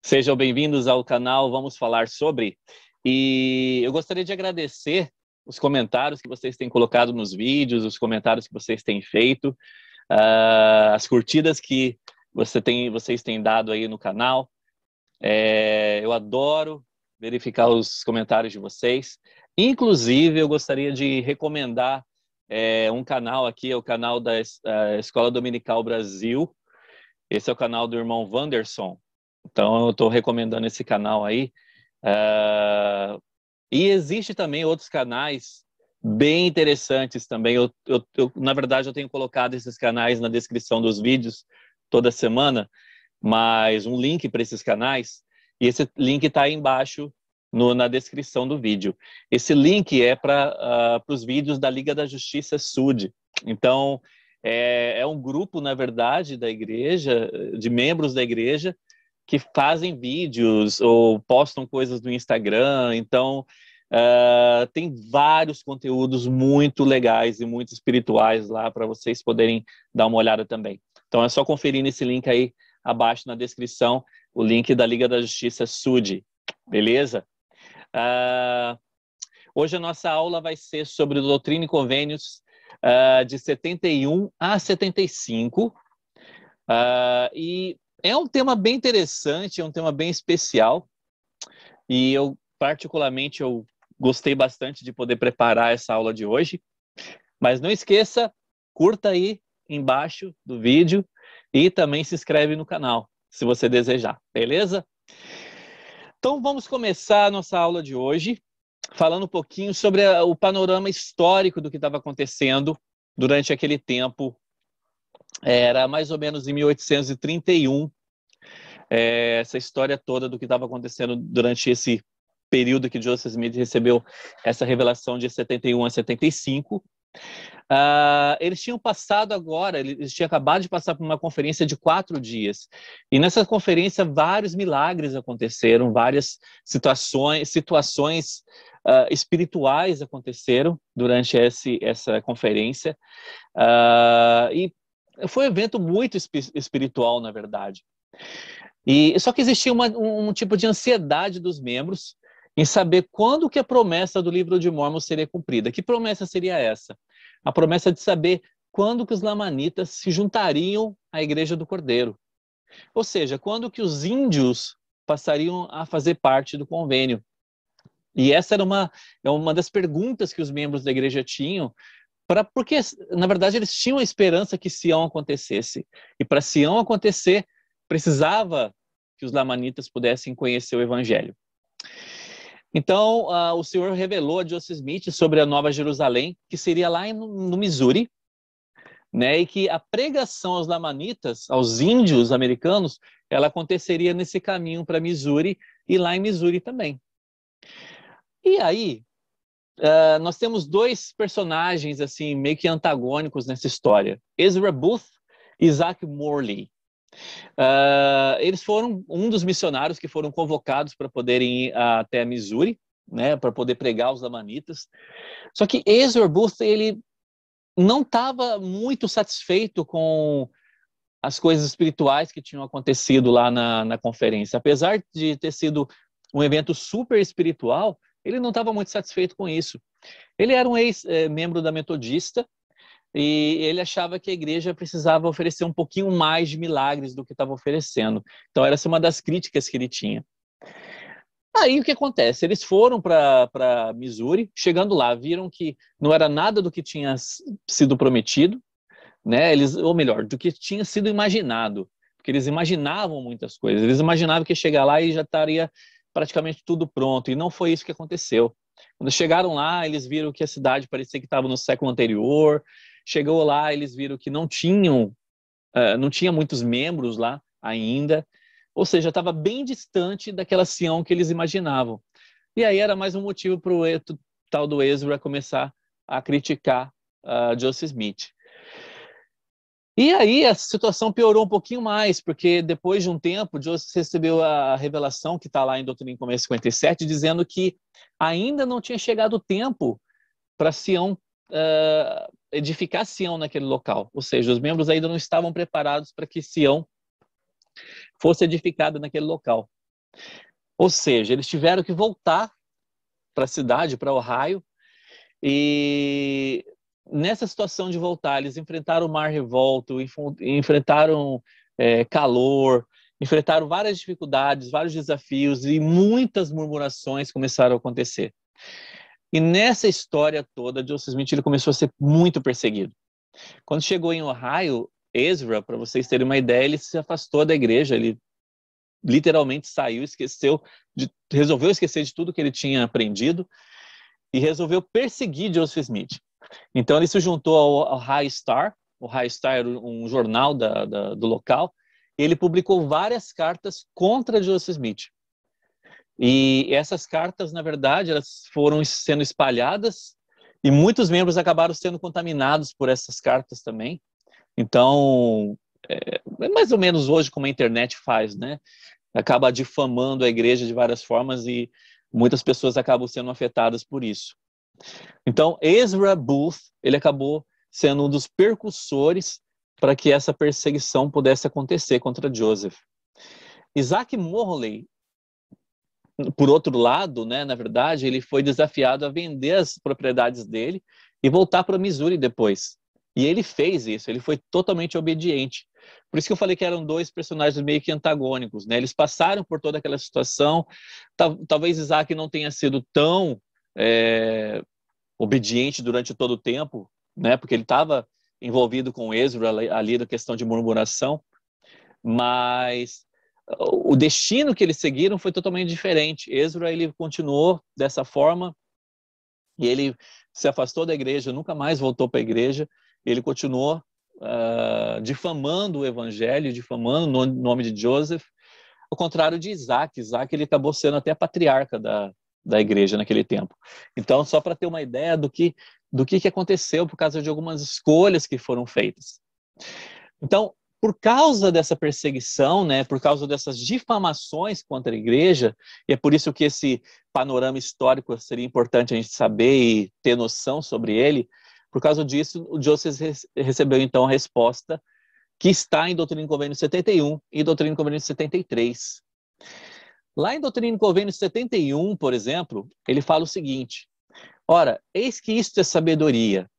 Sejam bem-vindos ao canal Vamos Falar Sobre. E eu gostaria de agradecer os comentários que vocês têm colocado nos vídeos, os comentários que vocês têm feito, as curtidas que vocês têm dado aí no canal. Eu adoro verificar os comentários de vocês. Inclusive, eu gostaria de recomendar um canal aqui, é o canal da Escola Dominical Brasil. Esse é o canal do irmão Wanderson. Então, eu estou recomendando esse canal aí. E existe também outros canais bem interessantes também. Na verdade, eu tenho colocado esses canais na descrição dos vídeos toda semana, mas um link para esses canais, e esse link está aí embaixo na descrição do vídeo. Esse link é para os vídeos da Liga da Justiça Sud. Então, é um grupo, na verdade, da igreja, de membros da igreja, que fazem vídeos ou postam coisas no Instagram. Então, tem vários conteúdos muito legais e muito espirituais lá para vocês poderem dar uma olhada também. Então, é só conferir nesse link aí abaixo na descrição, o link da Liga da Justiça Sud, beleza? Hoje a nossa aula vai ser sobre Doutrina e Convênios de 71 a 75. E é um tema bem interessante, é um tema bem especial, e particularmente, eu gostei bastante de poder preparar essa aula de hoje. Mas não esqueça, curta aí embaixo do vídeo e também se inscreve no canal, se você desejar, beleza? Então vamos começar a nossa aula de hoje, falando um pouquinho sobre o panorama histórico do que estava acontecendo durante aquele tempo. Era mais ou menos em 1831, essa história toda do que estava acontecendo durante esse período que Joseph Smith recebeu essa revelação de 71 a 75. Eles tinham passado agora, eles tinham acabado de passar por uma conferência de 4 dias. E nessa conferência, vários milagres aconteceram, várias situações espirituais aconteceram durante essa conferência. E foi um evento muito espiritual, na verdade. Só que existia um tipo de ansiedade dos membros em saber quando que a promessa do livro de Mórmon seria cumprida. Que promessa seria essa? A promessa de saber quando que os lamanitas se juntariam à Igreja do Cordeiro. Ou seja, quando que os índios passariam a fazer parte do convênio. E essa era uma das perguntas que os membros da igreja tinham, porque, na verdade, eles tinham a esperança que Sião acontecesse. E para Sião acontecer, precisava que os lamanitas pudessem conhecer o Evangelho. Então, o Senhor revelou a Joseph Smith sobre a Nova Jerusalém, que seria lá no Missouri, né, e que a pregação aos lamanitas, aos índios americanos, ela aconteceria nesse caminho para Missouri e lá em Missouri também. E aí, nós temos dois personagens assim meio que antagônicos nessa história: Ezra Booth e Isaac Morley. Eles foram um dos missionários que foram convocados para poderem ir até Missouri, né, para poder pregar aos lamanitas. Só que Ezra Booth, ele não estava muito satisfeito com as coisas espirituais que tinham acontecido lá na conferência. Apesar de ter sido um evento super espiritual, ele não estava muito satisfeito com isso. Ele era um ex-membro da Metodista, e ele achava que a igreja precisava oferecer um pouquinho mais de milagres do que estava oferecendo. Então, essa é uma das críticas que ele tinha. Aí, o que acontece? Eles foram para Missouri, chegando lá, viram que não era nada do que tinha sido prometido, né? Ou melhor, do que tinha sido imaginado, porque eles imaginavam muitas coisas. Eles imaginavam que ia chegar lá e já estaria praticamente tudo pronto, e não foi isso que aconteceu. Quando chegaram lá, eles viram que a cidade parecia que estava no século anterior. Chegou lá, eles viram que não tinha muitos membros lá ainda, ou seja, estava bem distante daquela Sião que eles imaginavam. E aí era mais um motivo para o tal do Ezra começar a criticar Joseph Smith. E aí a situação piorou um pouquinho mais, porque depois de um tempo, Joseph recebeu a revelação que está lá em Doutrina e Convênios 57, dizendo que ainda não tinha chegado o tempo para Sião edificar Sião naquele local. Ou seja, os membros ainda não estavam preparados para que Sião fosse edificada naquele local. Ou seja, eles tiveram que voltar para a cidade, para Ohio, e nessa situação de voltar, eles enfrentaram o mar revolto, enfrentaram calor, enfrentaram várias dificuldades, vários desafios e muitas murmurações começaram a acontecer. E nessa história toda, Joseph Smith ele começou a ser muito perseguido. Quando chegou em Ohio, Ezra, para vocês terem uma ideia, ele se afastou da igreja, ele literalmente saiu, resolveu esquecer de tudo que ele tinha aprendido e resolveu perseguir Joseph Smith. Então ele se juntou ao High Star, o High Star era um jornal do local, e ele publicou várias cartas contra Joseph Smith. E essas cartas, na verdade, elas foram sendo espalhadas e muitos membros acabaram sendo contaminados por essas cartas também. Então, é mais ou menos hoje como a internet faz, né? Acaba difamando a igreja de várias formas e muitas pessoas acabam sendo afetadas por isso. Então, Ezra Booth, ele acabou sendo um dos percussores para que essa perseguição pudesse acontecer contra Joseph. Isaac Morley, por outro lado, né, na verdade, ele foi desafiado a vender as propriedades dele e voltar para Missouri depois. E ele fez isso, ele foi totalmente obediente. Por isso que eu falei que eram dois personagens meio que antagônicos, né? Eles passaram por toda aquela situação. Talvez Isaac não tenha sido tão obediente durante todo o tempo, né? Porque ele estava envolvido com Ezra ali na questão de murmuração, mas o destino que eles seguiram foi totalmente diferente. Ezra, ele continuou dessa forma e ele se afastou da igreja, nunca mais voltou para a igreja. Ele continuou difamando o evangelho, difamando o nome de Joseph, ao contrário de Isaac. Isaac, ele acabou sendo até patriarca da igreja naquele tempo. Então, só para ter uma ideia do que aconteceu por causa de algumas escolhas que foram feitas. Então, por causa dessa perseguição, né, por causa dessas difamações contra a igreja, e é por isso que esse panorama histórico seria importante a gente saber e ter noção sobre ele, por causa disso, o Joseph recebeu então a resposta que está em Doutrina e Convênio 71 e Doutrina e Convênio 73. Lá em Doutrina e Convênio 71, por exemplo, ele fala o seguinte: ora, eis que isto é sabedoria,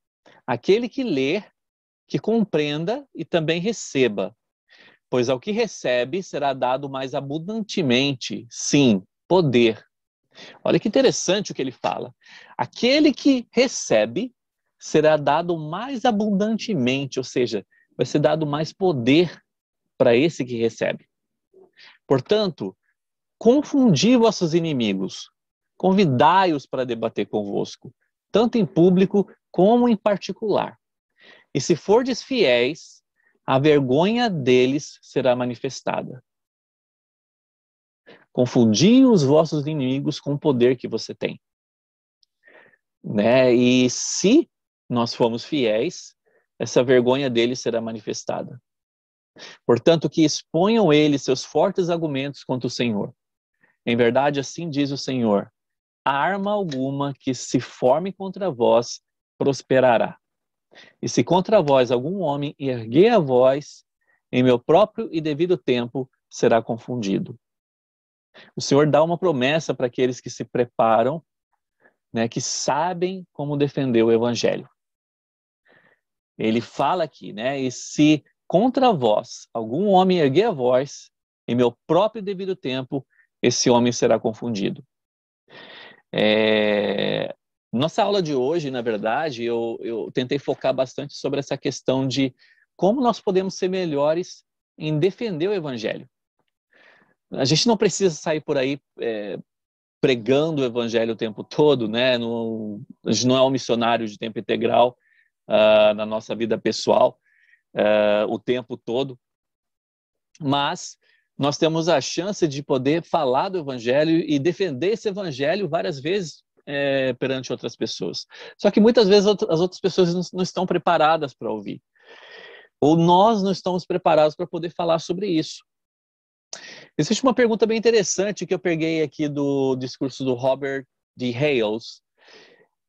aquele que lê, que compreenda e também receba, pois ao que recebe será dado mais abundantemente, sim, poder. Olha que interessante o que ele fala. Aquele que recebe será dado mais abundantemente, ou seja, vai ser dado mais poder para esse que recebe. Portanto, confundi vossos inimigos, convidai-os para debater convosco, tanto em público como em particular. E se fordes fiéis, a vergonha deles será manifestada. Confundi os vossos inimigos com o poder que você tem. Né? E se nós formos fiéis, essa vergonha deles será manifestada. Portanto, que exponham eles seus fortes argumentos contra o Senhor. Em verdade, assim diz o Senhor: arma alguma que se forme contra vós prosperará. E se contra vós algum homem erguer a voz, em meu próprio e devido tempo será confundido. O Senhor dá uma promessa para aqueles que se preparam, né, que sabem como defender o evangelho. Ele fala aqui, né, e se contra vós algum homem erguer a voz, em meu próprio e devido tempo, esse homem será confundido. Nossa aula de hoje, na verdade, eu tentei focar bastante sobre essa questão de como nós podemos ser melhores em defender o evangelho. A gente não precisa sair por aí pregando o evangelho o tempo todo, né? A gente não é um missionário de tempo integral na nossa vida pessoal o tempo todo, mas nós temos a chance de poder falar do evangelho e defender esse evangelho várias vezes perante outras pessoas. Só que muitas vezes as outras pessoas não estão preparadas para ouvir. Ou nós não estamos preparados para poder falar sobre isso. Existe uma pergunta bem interessante que eu peguei aqui do discurso do Robert D. Hales,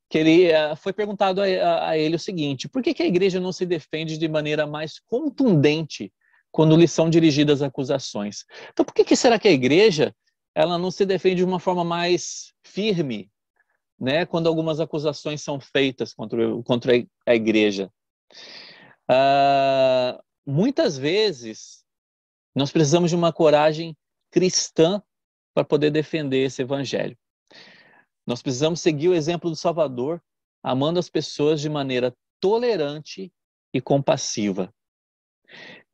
que ele foi perguntado a ele o seguinte: por que a igreja não se defende de maneira mais contundente quando lhes são dirigidas acusações? Então, por que será que a igreja ela não se defende de uma forma mais firme, né, quando algumas acusações são feitas contra a igreja. Muitas vezes, nós precisamos de uma coragem cristã para poder defender esse evangelho. Nós precisamos seguir o exemplo do Salvador, amando as pessoas de maneira tolerante e compassiva.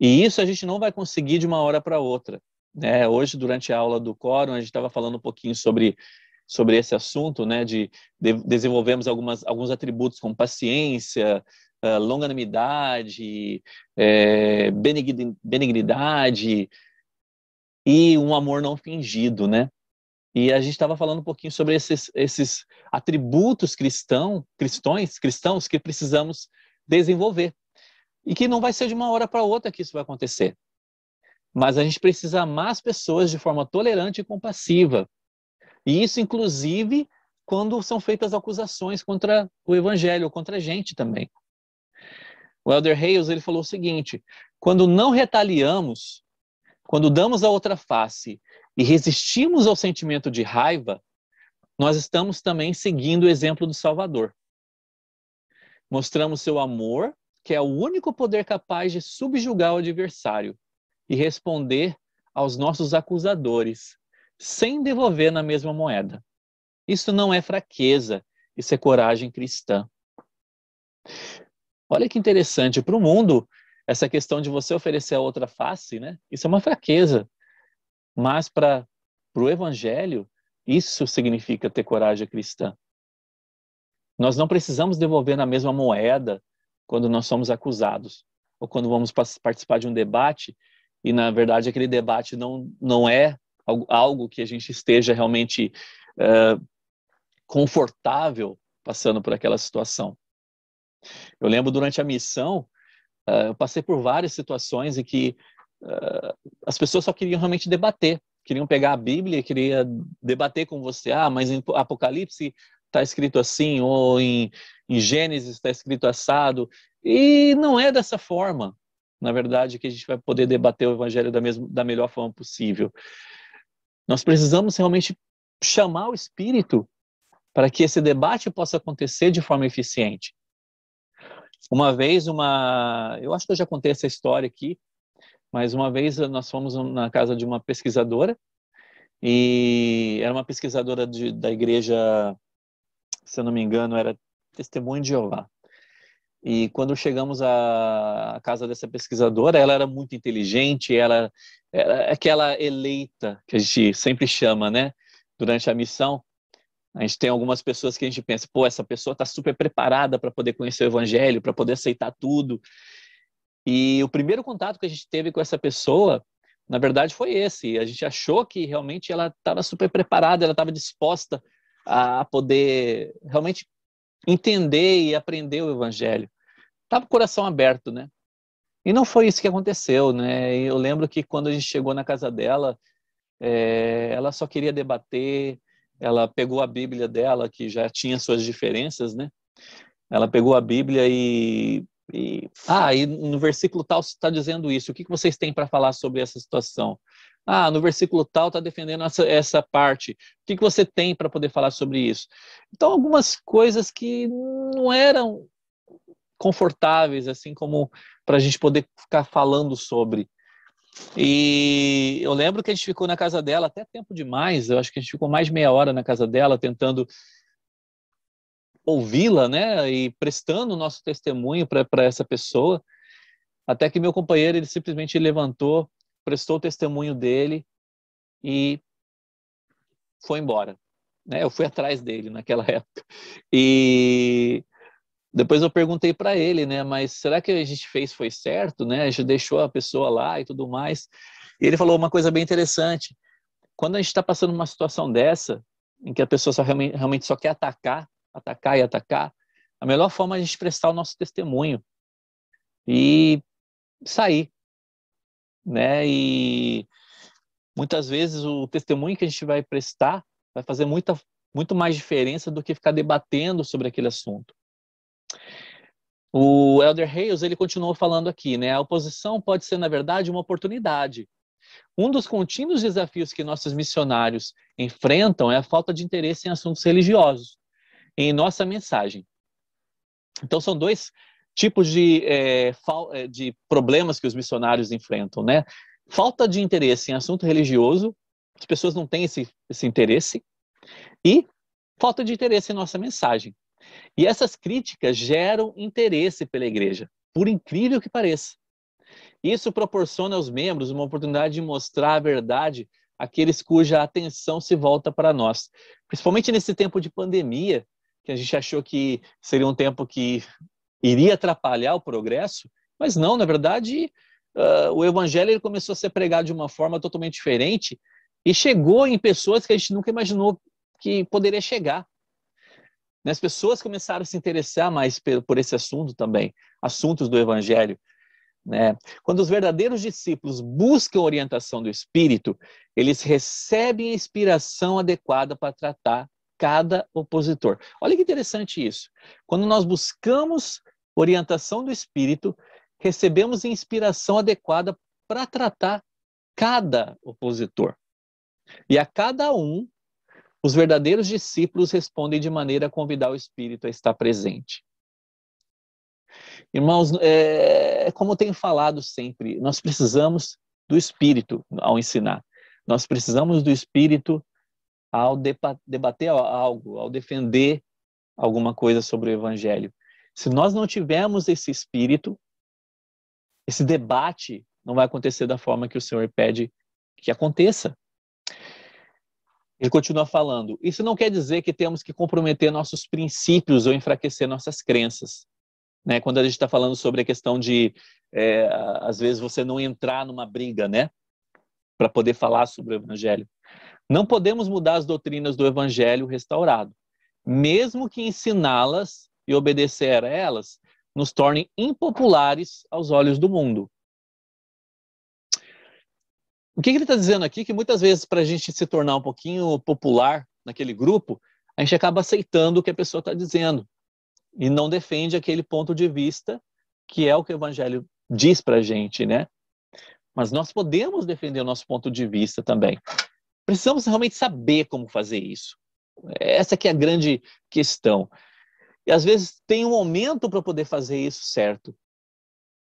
E isso a gente não vai conseguir de uma hora para outra, né? Hoje, durante a aula do Quórum, a gente estava falando um pouquinho sobre esse assunto, né? Desenvolvemos alguns atributos como paciência, longanimidade, benignidade e um amor não fingido, né? E a gente estava falando um pouquinho sobre esses atributos cristãos que precisamos desenvolver. E que não vai ser de uma hora para outra que isso vai acontecer. Mas a gente precisa amar as pessoas de forma tolerante e compassiva. E isso, inclusive, quando são feitas acusações contra o evangelho, ou contra a gente também. O Elder Hales, ele falou o seguinte: quando não retaliamos, quando damos a outra face e resistimos ao sentimento de raiva, nós estamos também seguindo o exemplo do Salvador. Mostramos seu amor, que é o único poder capaz de subjugar o adversário e responder aos nossos acusadores, sem devolver na mesma moeda. Isso não é fraqueza, isso é coragem cristã. Olha que interessante, para o mundo, essa questão de você oferecer a outra face, né? Isso é uma fraqueza. Mas para o evangelho, isso significa ter coragem cristã. Nós não precisamos devolver na mesma moeda quando nós somos acusados, ou quando vamos participar de um debate, e na verdade aquele debate não é algo que a gente esteja realmente confortável passando por aquela situação. Eu lembro durante a missão, eu passei por várias situações em que as pessoas só queriam realmente debater, queriam pegar a Bíblia e queriam debater com você. Mas em Apocalipse está escrito assim, ou em Gênesis está escrito assado, e não é dessa forma, na verdade, que a gente vai poder debater o evangelho da melhor forma possível. Nós precisamos realmente chamar o Espírito para que esse debate possa acontecer de forma eficiente. Uma vez, eu acho que eu já contei essa história aqui, mas uma vez nós fomos na casa de uma pesquisadora, e era uma pesquisadora da igreja, se eu não me engano, era Testemunho de Jeová. E quando chegamos à casa dessa pesquisadora, ela era muito inteligente, ela era aquela eleita que a gente sempre chama, né? Durante a missão, a gente tem algumas pessoas que a gente pensa, essa pessoa está super preparada para poder conhecer o evangelho, para poder aceitar tudo. E o primeiro contato que a gente teve com essa pessoa, na verdade, foi esse. A gente achou que realmente ela estava super preparada, ela estava disposta a poder realmente entender e aprender o evangelho. Estava com o coração aberto, né? E não foi isso que aconteceu, né? Eu lembro que quando a gente chegou na casa dela, ela só queria debater, ela pegou a Bíblia dela, que já tinha suas diferenças, né? Ela pegou a Bíblia e no versículo tal está dizendo isso, o que vocês têm para falar sobre essa situação? No versículo tal está defendendo essa parte, o que você tem para poder falar sobre isso? Então, algumas coisas que não eram confortáveis, assim como para a gente poder ficar falando sobre. E eu lembro que a gente ficou na casa dela até tempo demais, eu acho que a gente ficou mais de meia hora na casa dela, tentando ouvi-la, né, e prestando o nosso testemunho para essa pessoa, até que meu companheiro, ele simplesmente levantou, prestou o testemunho dele e foi embora, né? Eu fui atrás dele naquela época. E depois eu perguntei para ele, né, mas será que a gente fez foi certo, né? A gente deixou a pessoa lá e tudo mais. E ele falou uma coisa bem interessante. Quando a gente está passando uma situação dessa, em que a pessoa realmente só quer atacar e atacar, a melhor forma é a gente prestar o nosso testemunho e sair, né? E muitas vezes o testemunho que a gente vai prestar vai fazer muito mais diferença do que ficar debatendo sobre aquele assunto. O Elder Hales, ele continuou falando aqui, né? A oposição pode ser, na verdade, uma oportunidade. Um dos contínuos desafios que nossos missionários enfrentam é a falta de interesse em assuntos religiosos, em nossa mensagem. Então, são dois tipos de problemas que os missionários enfrentam, né? Falta de interesse em assunto religioso, as pessoas não têm esse interesse, e falta de interesse em nossa mensagem. E essas críticas geram interesse pela igreja, por incrível que pareça. Isso proporciona aos membros uma oportunidade de mostrar a verdade àqueles cuja atenção se volta para nós. Principalmente nesse tempo de pandemia, que a gente achou que seria um tempo que iria atrapalhar o progresso, mas não, na verdade, o evangelho ele começou a ser pregado de uma forma totalmente diferente e chegou em pessoas que a gente nunca imaginou que poderia chegar. As pessoas começaram a se interessar mais por esse assunto também, assuntos do evangelho. Né? Quando os verdadeiros discípulos buscam a orientação do Espírito, eles recebem a inspiração adequada para tratar cada opositor. Olha que interessante isso. Quando nós buscamos orientação do Espírito, recebemos a inspiração adequada para tratar cada opositor. E a cada um, os verdadeiros discípulos respondem de maneira a convidar o Espírito a estar presente. Irmãos, como eu tenho falado sempre, nós precisamos do Espírito ao ensinar. Nós precisamos do Espírito ao debater algo, ao defender alguma coisa sobre o Evangelho. Se nós não tivermos esse Espírito, esse debate não vai acontecer da forma que o Senhor pede que aconteça. Ele continua falando, isso não quer dizer que temos que comprometer nossos princípios ou enfraquecer nossas crenças. Né? Quando a gente está falando sobre a questão de, às vezes, você não entrar numa briga, né? Para poder falar sobre o Evangelho. Não podemos mudar as doutrinas do Evangelho restaurado, mesmo que ensiná-las e obedecer a elas nos tornem impopulares aos olhos do mundo. O que ele está dizendo aqui? Que muitas vezes, para a gente se tornar um pouquinho popular naquele grupo, a gente acaba aceitando o que a pessoa está dizendo e não defende aquele ponto de vista que é o que o Evangelho diz para a gente, né? Mas nós podemos defender o nosso ponto de vista também. Precisamos realmente saber como fazer isso. Essa que é a grande questão. E às vezes tem um momento para poder fazer isso certo.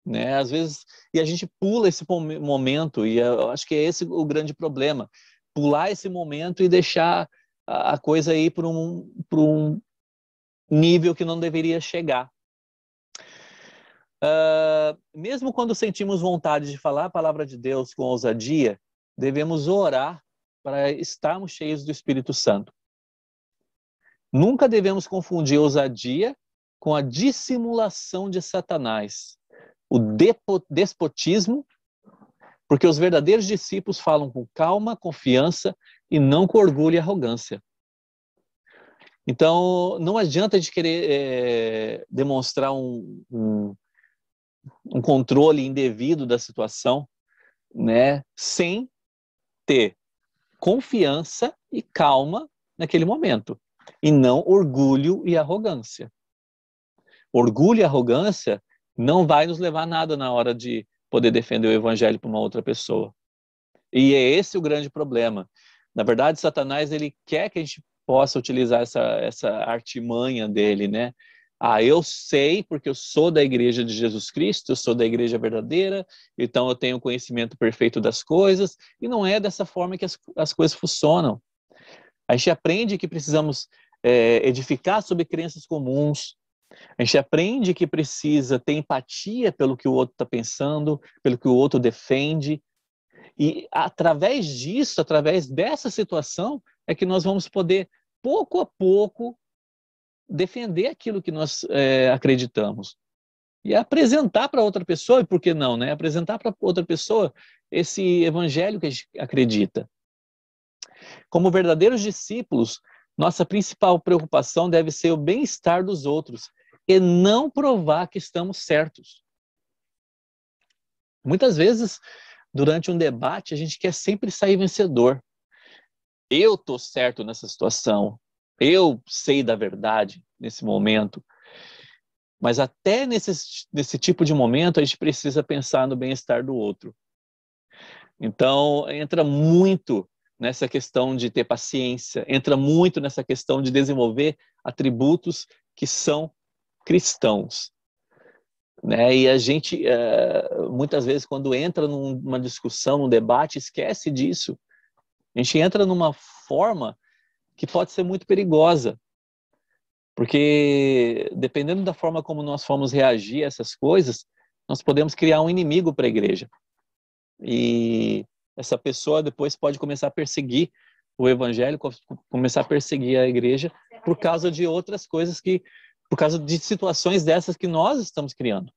Né? Às vezes, e a gente pula esse momento, e eu acho que é esse o grande problema. Pular esse momento e deixar a coisa ir para um nível que não deveria chegar. Mesmo quando sentimos vontade de falar a palavra de Deus com ousadia, devemos orar para estarmos cheios do Espírito Santo. Nunca devemos confundir ousadia com a dissimulação de Satanás, o despotismo, porque os verdadeiros discípulos falam com calma, confiança e não com orgulho e arrogância. Então, não adianta a gente querer demonstrar um controle indevido da situação, né, sem ter confiança e calma naquele momento, e não orgulho e arrogância. Orgulho e arrogância não vai nos levar a nada na hora de poder defender o evangelho para uma outra pessoa. E é esse o grande problema. Na verdade, Satanás, ele quer que a gente possa utilizar essa artimanha dele, né? Eu sei porque eu sou da igreja de Jesus Cristo, eu sou da igreja verdadeira, então eu tenho conhecimento perfeito das coisas, e não é dessa forma que as coisas funcionam. A gente aprende que precisamos edificar sobre crenças comuns, a gente aprende que precisa ter empatia pelo que o outro está pensando, pelo que o outro defende, e através disso, através dessa situação, é que nós vamos poder, pouco a pouco, defender aquilo que nós acreditamos. E apresentar para outra pessoa, e por que não, né? Apresentar para outra pessoa esse evangelho que a gente acredita. Como verdadeiros discípulos, nossa principal preocupação deve ser o bem-estar dos outros e não provar que estamos certos. Muitas vezes, durante um debate, a gente quer sempre sair vencedor. Eu estou certo nessa situação. Eu sei da verdade nesse momento. Mas até nesse tipo de momento, a gente precisa pensar no bem-estar do outro. Então, entra muito nessa questão de ter paciência, entra muito nessa questão de desenvolver atributos que são cristãos, né? E a gente, muitas vezes, quando entra numa discussão, num debate, esquece disso. A gente entra numa forma que pode ser muito perigosa, porque dependendo da forma como nós formos reagir a essas coisas, nós podemos criar um inimigo para a igreja. E essa pessoa depois pode começar a perseguir o evangelho, começar a perseguir a igreja por causa de outras coisas por causa de situações dessas que nós estamos criando.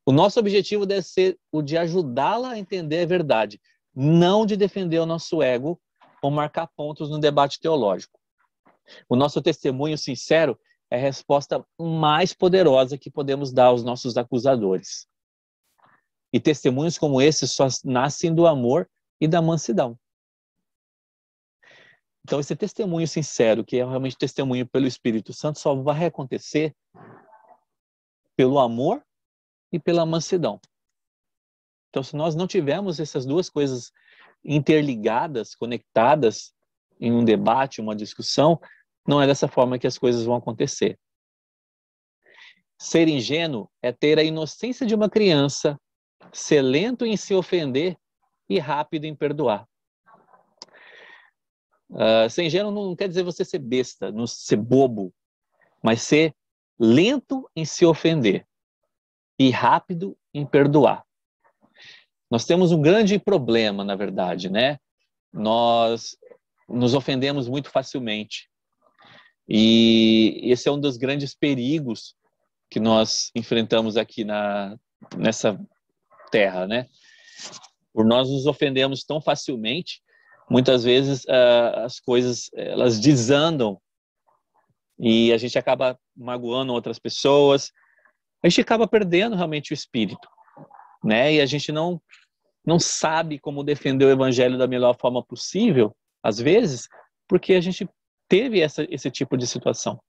O nosso objetivo deve ser o de ajudá-la a entender a verdade, não de defender o nosso ego ou marcar pontos no debate teológico. O nosso testemunho sincero é a resposta mais poderosa que podemos dar aos nossos acusadores. E testemunhos como esse só nascem do amor e da mansidão. Então, esse testemunho sincero, que é realmente testemunho pelo Espírito Santo, só vai acontecer pelo amor e pela mansidão. Então, se nós não tivermos essas duas coisas interligadas, conectadas em um debate, uma discussão, não é dessa forma que as coisas vão acontecer. Ser ingênuo é ter a inocência de uma criança, ser lento em se ofender e rápido em perdoar. Ser ingênuo não quer dizer você ser besta, não ser bobo, mas ser lento em se ofender e rápido em perdoar. Nós temos um grande problema, na verdade, né? Nós nos ofendemos muito facilmente. E esse é um dos grandes perigos que nós enfrentamos aqui nessa terra, né? Por nós nos ofendemos tão facilmente, muitas vezes as coisas elas desandam e a gente acaba magoando outras pessoas, a gente acaba perdendo realmente o espírito, né? E a gente não sabe como defender o evangelho da melhor forma possível, às vezes, porque a gente teve esse tipo de situação.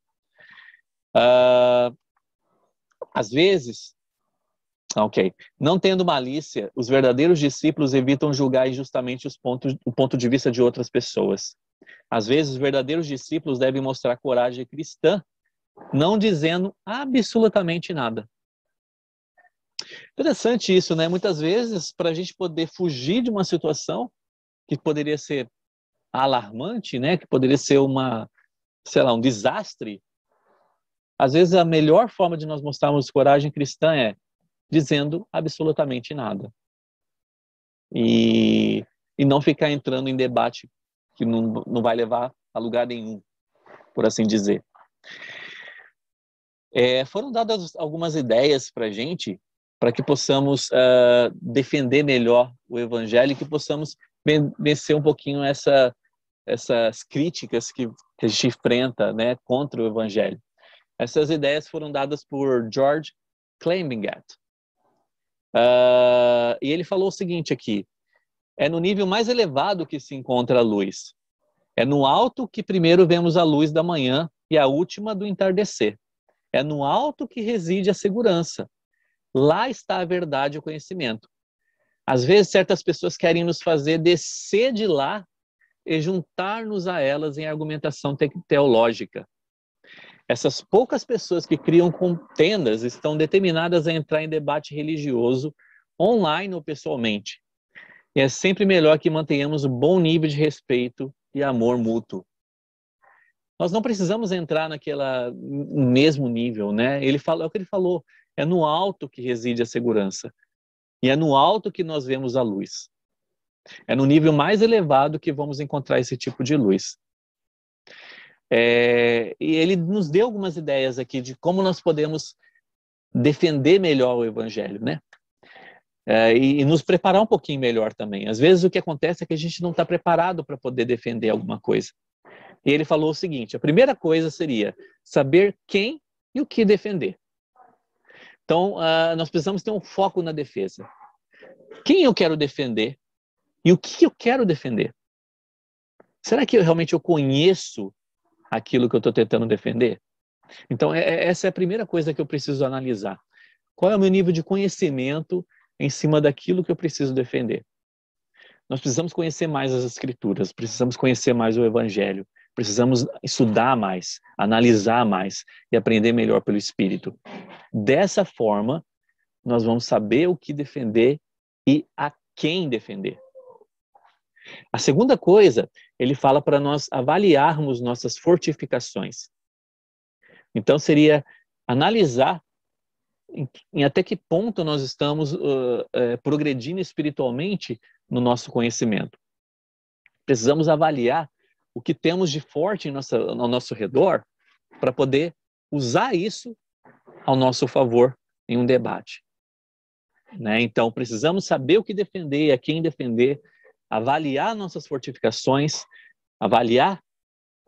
Às vezes, não tendo malícia, os verdadeiros discípulos evitam julgar injustamente o ponto de vista de outras pessoas. Às vezes, os verdadeiros discípulos devem mostrar coragem cristã, não dizendo absolutamente nada. Interessante isso, né? Muitas vezes, para a gente poder fugir de uma situação que poderia ser alarmante, né? Que poderia ser um desastre, às vezes a melhor forma de nós mostrarmos coragem cristã é dizendo absolutamente nada. E não ficar entrando em debate que não vai levar a lugar nenhum, por assim dizer. Foram dadas algumas ideias para a gente, para que possamos defender melhor o evangelho e que possamos vencer um pouquinho essas críticas que a gente enfrenta, né, contra o evangelho. Essas ideias foram dadas por George Clambingat. E ele falou o seguinte aqui: é no nível mais elevado que se encontra a luz. É no alto que primeiro vemos a luz da manhã e a última do entardecer. É no alto que reside a segurança. Lá está a verdade e o conhecimento. Às vezes, certas pessoas querem nos fazer descer de lá e juntar-nos a elas em argumentação teológica. Essas poucas pessoas que criam contendas estão determinadas a entrar em debate religioso, online ou pessoalmente. E é sempre melhor que mantenhamos um bom nível de respeito e amor mútuo. Nós não precisamos entrar no mesmo nível, né? É o que ele falou, é no alto que reside a segurança. E é no alto que nós vemos a luz. É no nível mais elevado que vamos encontrar esse tipo de luz. E ele nos deu algumas ideias aqui de como nós podemos defender melhor o evangelho, né? E nos preparar um pouquinho melhor também. Às vezes o que acontece é que a gente não está preparado para poder defender alguma coisa. E ele falou o seguinte: a primeira coisa seria saber quem e o que defender. Então, nós precisamos ter um foco na defesa. Quem eu quero defender e o que eu quero defender? Será que realmente eu conheço aquilo que eu estou tentando defender? Então, essa é a primeira coisa que eu preciso analisar. Qual é o meu nível de conhecimento em cima daquilo que eu preciso defender. Nós precisamos conhecer mais as Escrituras, precisamos conhecer mais o Evangelho, precisamos estudar mais, analisar mais e aprender melhor pelo Espírito. Dessa forma, nós vamos saber o que defender e a quem defender. A segunda coisa, ele fala para nós avaliarmos nossas fortificações. Então, seria analisar em até que ponto nós estamos progredindo espiritualmente no nosso conhecimento. Precisamos avaliar o que temos de forte ao nosso redor para poder usar isso ao nosso favor em um debate. Né? Então, precisamos saber o que defender, a quem defender, avaliar nossas fortificações, avaliar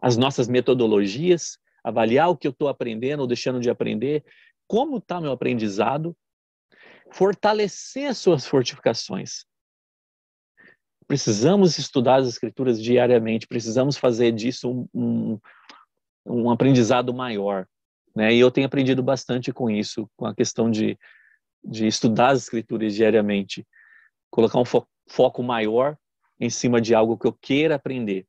as nossas metodologias, avaliar o que eu estou aprendendo ou deixando de aprender, como está meu aprendizado, fortalecer as suas fortificações. Precisamos estudar as Escrituras diariamente, precisamos fazer disso um aprendizado maior. Né? E eu tenho aprendido bastante com isso, com a questão de estudar as Escrituras diariamente, colocar um foco maior em cima de algo que eu queira aprender.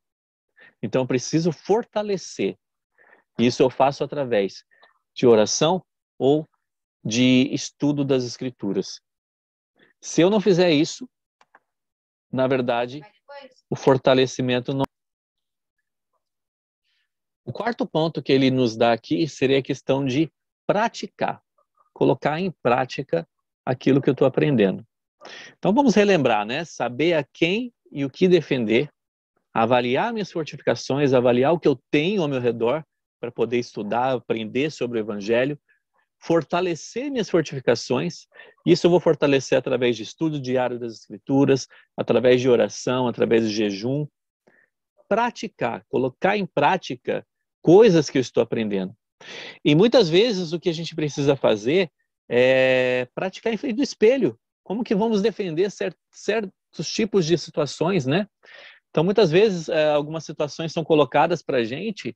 Então, eu preciso fortalecer. Isso eu faço através de oração ou de estudo das Escrituras. Se eu não fizer isso, na verdade, o fortalecimento não... O quarto ponto que ele nos dá aqui seria a questão de praticar. Colocar em prática aquilo que eu estou aprendendo. Então, vamos relembrar, né? Saber a quem e o que defender, avaliar minhas fortificações, avaliar o que eu tenho ao meu redor para poder estudar, aprender sobre o Evangelho, fortalecer minhas fortificações. Isso eu vou fortalecer através de estudo diário das Escrituras, através de oração, através de jejum. Praticar, colocar em prática coisas que eu estou aprendendo. E muitas vezes o que a gente precisa fazer é praticar em frente do espelho. Como que vamos defender certos tipos de situações, né? Então, muitas vezes, algumas situações são colocadas para a gente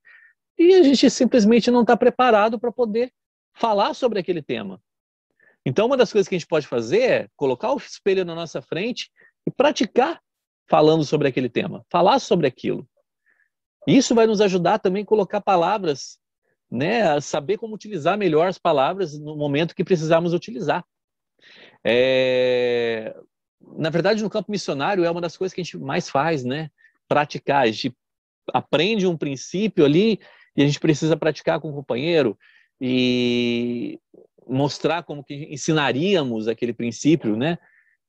e a gente simplesmente não está preparado para poder falar sobre aquele tema. Então, uma das coisas que a gente pode fazer é colocar o espelho na nossa frente e praticar falando sobre aquele tema, falar sobre aquilo. Isso vai nos ajudar também a colocar palavras, né, a saber como utilizar melhor as palavras no momento que precisarmos utilizar. Na verdade, no campo missionário é uma das coisas que a gente mais faz, né? Praticar. A gente aprende um princípio ali e a gente precisa praticar com o companheiro e mostrar como que ensinaríamos aquele princípio, né?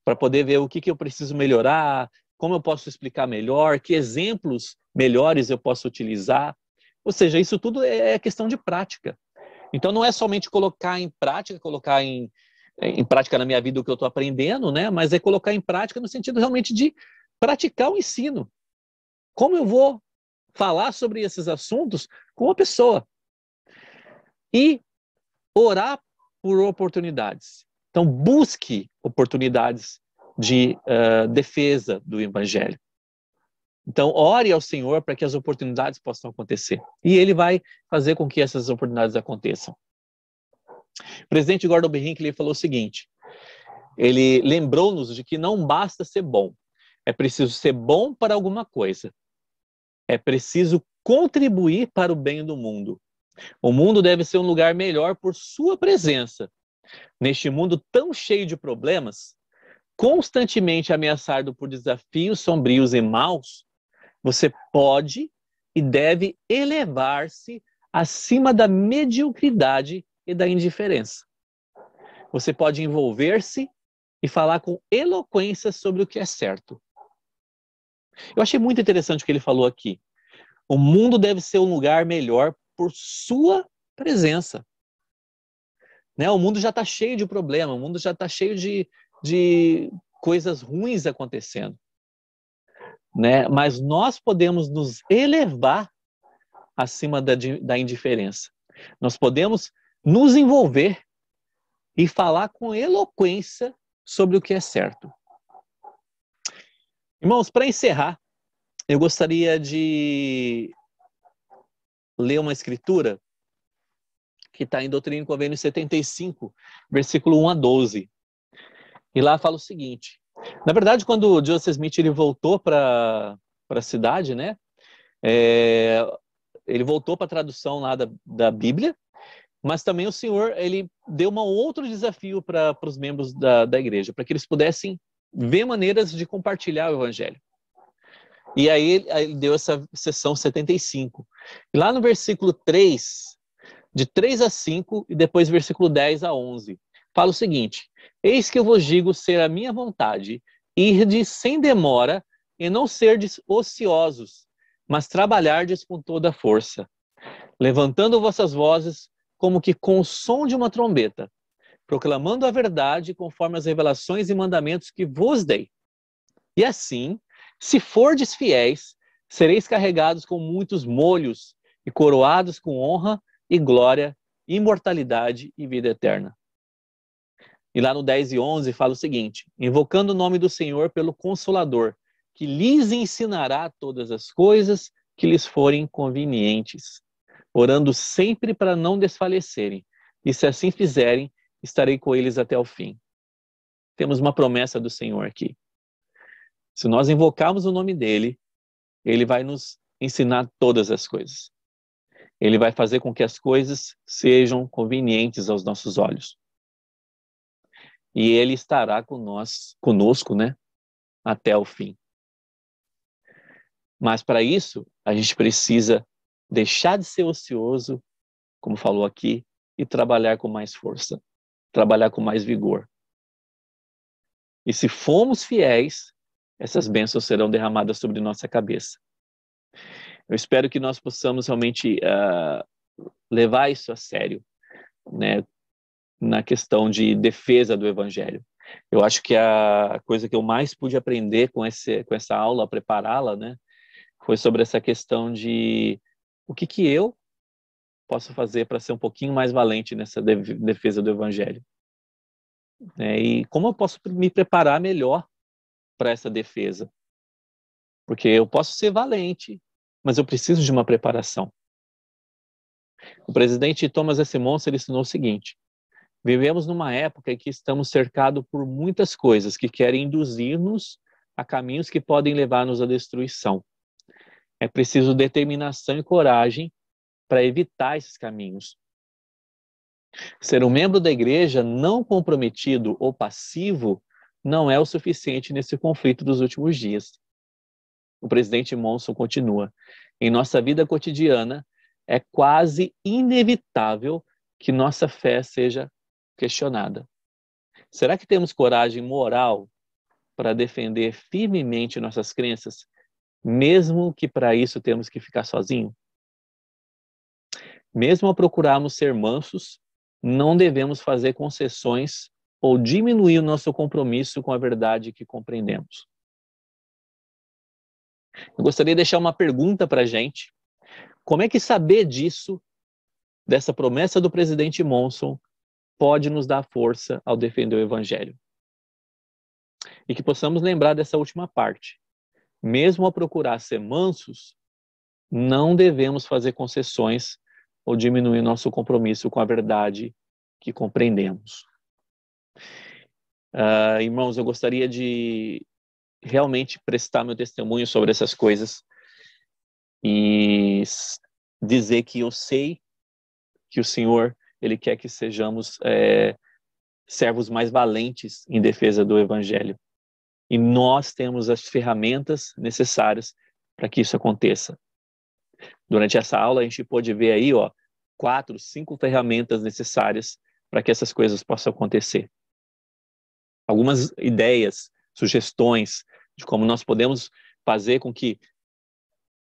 Para poder ver o que eu preciso melhorar, como eu posso explicar melhor, que exemplos melhores eu posso utilizar. Ou seja, isso tudo é questão de prática. Então, não é somente colocar em prática, colocar em prática na minha vida o que eu estou aprendendo, né? Mas é colocar em prática no sentido realmente de praticar o ensino. Como eu vou falar sobre esses assuntos com uma pessoa? E orar por oportunidades. Então, busque oportunidades de defesa do Evangelho. Então, ore ao Senhor para que as oportunidades possam acontecer. E Ele vai fazer com que essas oportunidades aconteçam. O presidente Gordon B. Hinckley falou o seguinte, ele lembrou-nos de que não basta ser bom, é preciso ser bom para alguma coisa. É preciso contribuir para o bem do mundo. O mundo deve ser um lugar melhor por sua presença. Neste mundo tão cheio de problemas, constantemente ameaçado por desafios sombrios e maus, você pode e deve elevar-se acima da mediocridade e da indiferença. Você pode envolver-se e falar com eloquência sobre o que é certo. Eu achei muito interessante o que ele falou aqui. O mundo deve ser um lugar melhor por sua presença. Né? O mundo já está cheio de problemas, o mundo já está cheio de coisas ruins acontecendo. Né? Mas nós podemos nos elevar acima da indiferença. Nós podemos nos envolver e falar com eloquência sobre o que é certo. Irmãos, para encerrar, eu gostaria de ler uma escritura que está em Doutrina e Convênios 75, versículo 1 a 12. E lá fala o seguinte, na verdade, quando o Joseph Smith ele voltou para a cidade, né, ele voltou para a tradução lá da Bíblia, mas também o Senhor ele deu um outro desafio para os membros da igreja, para que eles pudessem ver maneiras de compartilhar o Evangelho. E aí ele deu essa sessão 75. E lá no versículo 3, de 3 a 5, e depois versículo 10 a 11, fala o seguinte: eis que eu vos digo ser a minha vontade, irdes sem demora, e não serdes ociosos, mas trabalhardes com toda a força, levantando vossas vozes como que com o som de uma trombeta, proclamando a verdade conforme as revelações e mandamentos que vos dei. E assim, se fordes fiéis, sereis carregados com muitos molhos e coroados com honra e glória, imortalidade e vida eterna. E lá no 10 e 11 fala o seguinte: invocando o nome do Senhor pelo Consolador, que lhes ensinará todas as coisas que lhes forem convenientes, orando sempre para não desfalecerem, e se assim fizerem, estarei com eles até o fim. Temos uma promessa do Senhor aqui. Se nós invocarmos o nome dele, ele vai nos ensinar todas as coisas. Ele vai fazer com que as coisas sejam convenientes aos nossos olhos. E ele estará conosco, né, até o fim. Mas para isso, a gente precisa deixar de ser ocioso, como falou aqui, e trabalhar com mais força, trabalhar com mais vigor. E se formos fiéis, essas bênçãos serão derramadas sobre nossa cabeça. Eu espero que nós possamos realmente levar isso a sério, né, na questão de defesa do Evangelho. Eu acho que a coisa que eu mais pude aprender com essa aula, prepará-la, né, foi sobre essa questão de o que eu posso fazer para ser um pouquinho mais valente nessa defesa do Evangelho. E como eu posso me preparar melhor para essa defesa. Porque eu posso ser valente, mas eu preciso de uma preparação. O presidente Thomas S. Monson ele ensinou o seguinte: vivemos numa época em que estamos cercados por muitas coisas que querem induzir-nos a caminhos que podem levar-nos à destruição. É preciso determinação e coragem para evitar esses caminhos. Ser um membro da igreja não comprometido ou passivo não é o suficiente nesse conflito dos últimos dias. O presidente Monson continua: em nossa vida cotidiana, é quase inevitável que nossa fé seja questionada. Será que temos coragem moral para defender firmemente nossas crenças, mesmo que para isso temos que ficar sozinhos? Mesmo ao procurarmos ser mansos, não devemos fazer concessões ou diminuir o nosso compromisso com a verdade que compreendemos. Eu gostaria de deixar uma pergunta para a gente. Como é que saber disso, dessa promessa do presidente Monson, pode nos dar força ao defender o Evangelho? E que possamos lembrar dessa última parte. Mesmo ao procurar ser mansos, não devemos fazer concessões ou diminuir nosso compromisso com a verdade que compreendemos. Irmãos, eu gostaria de realmente prestar meu testemunho sobre essas coisas e dizer que eu sei que o Senhor ele quer que sejamos servos mais valentes em defesa do Evangelho. E nós temos as ferramentas necessárias para que isso aconteça. Durante essa aula, a gente pôde ver aí, 4, 5 ferramentas necessárias para que essas coisas possam acontecer. Algumas ideias, sugestões de como nós podemos fazer com que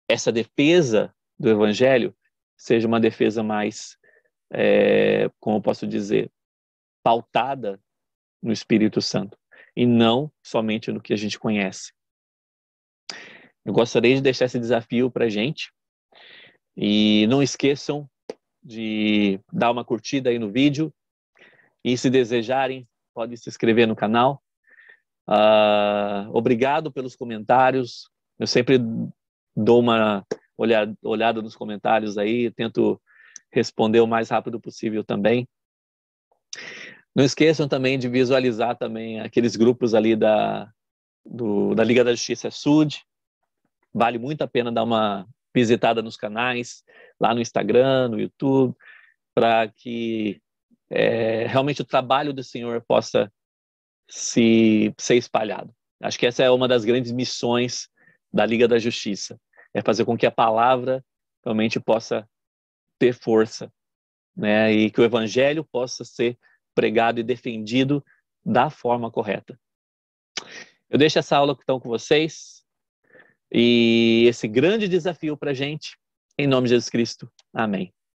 essa defesa do Evangelho seja uma defesa mais, como eu posso dizer, pautada no Espírito Santo e não somente no que a gente conhece. Eu gostaria de deixar esse desafio para a gente e não esqueçam de dar uma curtida aí no vídeo e se desejarem, podem se inscrever no canal. Obrigado pelos comentários. Eu sempre dou uma olhada nos comentários aí, tento responder o mais rápido possível também. Não esqueçam também de visualizar também aqueles grupos ali da Liga da Justiça Sud. Vale muito a pena dar uma visitada nos canais, lá no Instagram, no YouTube, para que realmente o trabalho do Senhor possa ser espalhado. Acho que essa é uma das grandes missões da Liga da Justiça, é fazer com que a palavra realmente possa ter força, né? E que o evangelho possa ser pregado e defendido da forma correta. Eu deixo essa aula então com vocês e esse grande desafio para a gente, em nome de Jesus Cristo. Amém.